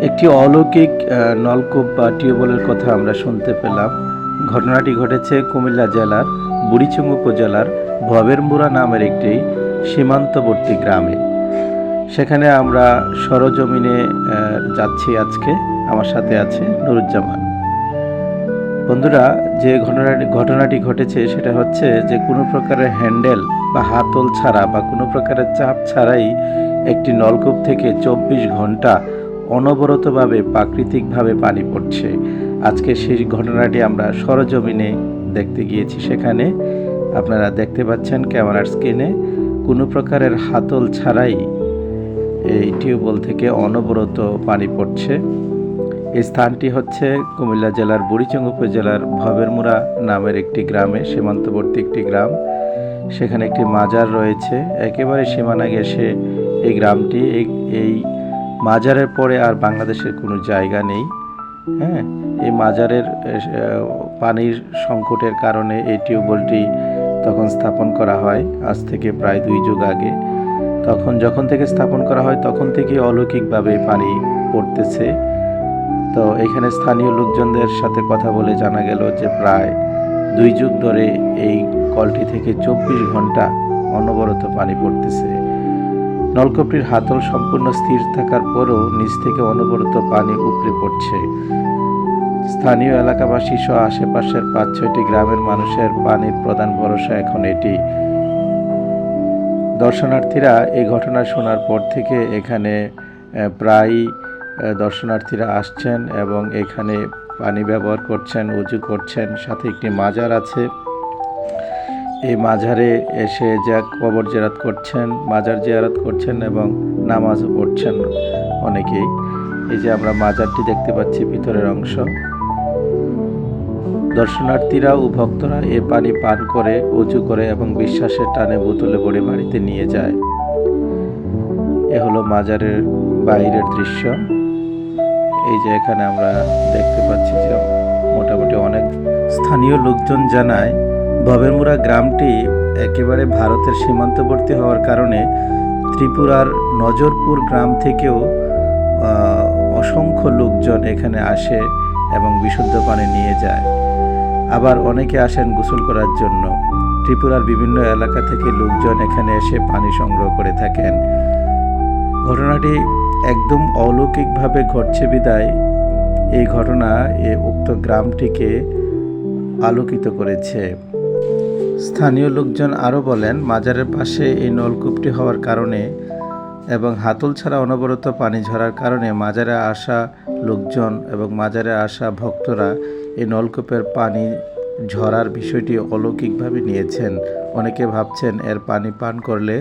একটি অলৌকিক নলকূপ বা টিউবওয়েলের কথা আমরা শুনতে পেলাম। ঘটনাটি ঘটেছে কুমিল্লা জেলার বুড়িচং উপজেলার ভবেরমুড়া নামের একটি সীমান্তবর্তী গ্রামে। সেখানে আমরা সরজমিনে যাচ্ছি আজকে। আমার সাথে আছে নুরুজ্জামান। বন্ধুরা, যে ঘটনাটি ঘটেছে সেটা হচ্ছে যে কোনো প্রকারের হ্যান্ডেল বা হাতল ছাড়া বা কোনো প্রকারের চাপ ছাড়াই একটি নলকূপ থেকে 24 ঘন্টা অনবরতভাবে প্রাকৃতিকভাবে পানি পড়ছে। আজকে সেই ঘটনাটি আমরা সরজমিনে দেখতে গিয়েছি। সেখানে আপনারা দেখতে পাচ্ছেন ক্যামেরার স্ক্রিনে কোনো প্রকারের হাতল ছাড়াই এই টিউবওয়েল থেকে অনবরত পানি পড়ছে। এই স্থানটি হচ্ছে কুমিল্লা জেলার বুড়িচং উপজেলার ভবেরমুড়া নামের একটি গ্রামে, সীমান্তবর্তী একটি গ্রাম। সেখানে একটি মাজার রয়েছে। একেবারে সীমানা ঘেঁষে এই গ্রামটি। এই মাজারের পরে আর বাংলাদেশের কোনো জায়গা নেই। হ্যাঁ, এই মাজারের পানির সংকটের কারণে এই টিউবওয়েলটি তখন স্থাপন করা হয়, আজ থেকে প্রায় 2 যুগ আগে। যখন থেকে স্থাপন করা হয় তখন থেকে অলৌকিকভাবে পানি পড়তেছে। তো এখানে স্থানীয় লোকজনদের সাথে কথা বলে জানা গেল যে প্রায় 2 যুগ ধরে এই কলটি থেকে 24 ঘন্টা অনবরত পানি পড়তেছে। নলকূপটির হাতল সম্পূর্ণ স্থির থাকার পরও নিচ থেকে অনবরত পানি উপড়ে পড়ছে। স্থানীয় এলাকাবাসী সহ আশেপাশের 5-6টি গ্রামের মানুষের পানির প্রধান ভরসা এখন এটি। দর্শনার্থীরা এই ঘটনা শোনার পর থেকে এখানে প্রায় দর্শনার্থীরা আসছেন এবং এখানে পানি ব্যবহার করছেন, উজু করছেন। সাথে একটি মাজার আছে। এই মাজারে এসে কবর জিয়ারত করছেন, মাজার জিয়ারত করছেন এবং নামাজও পড়ছেন অনেকেই। এই যে আমরা মাজারটি দেখতে পাচ্ছি ভিতরের অংশ। দর্শনার্থীরা ও ভক্তরা এ পানি পান করে, উজু করে এবং বিশ্বাসের টানে বোতলে ভরে বাড়িতে নিয়ে যায়। এ হলো মাজারের বাইরের দৃশ্য। এই যে এখানে আমরা দেখতে পাচ্ছি যে মোটামুটি অনেক স্থানীয় লোকজন জানায় ভবেরমুড়া গ্রামটি একেবারে ভারতের সীমান্তবর্তী হওয়ার কারণে ত্রিপুরার নজরপুর গ্রাম থেকেও অসংখ্য লোকজন এখানে আসে এবং বিশুদ্ধ পানি নিয়ে যায়। আবার অনেকে আসেন গোসল করার জন্য। ত্রিপুরার বিভিন্ন এলাকা থেকে লোকজন এখানে এসে পানি সংগ্রহ করে থাকেন। ঘটনাটি একদম অলৌকিকভাবে ঘটছে বিদায় এই ঘটনা উক্ত গ্রামটিকে আলোকিত করেছে। স্থানীয় লোকজন আরও বলেন, মাজারের পাশে এই নলকূপটি হওয়ার কারণে এবং হাতল ছাড়া অনবরত পানি ঝরার কারণে মাজারে আসা লোকজন এবং মাজারে আসা ভক্তরা এই নলকূপের পানি ঝরার বিষয়টি অলৌকিকভাবে নিয়েছেন। অনেকে ভাবছেন এর পানি পান করলে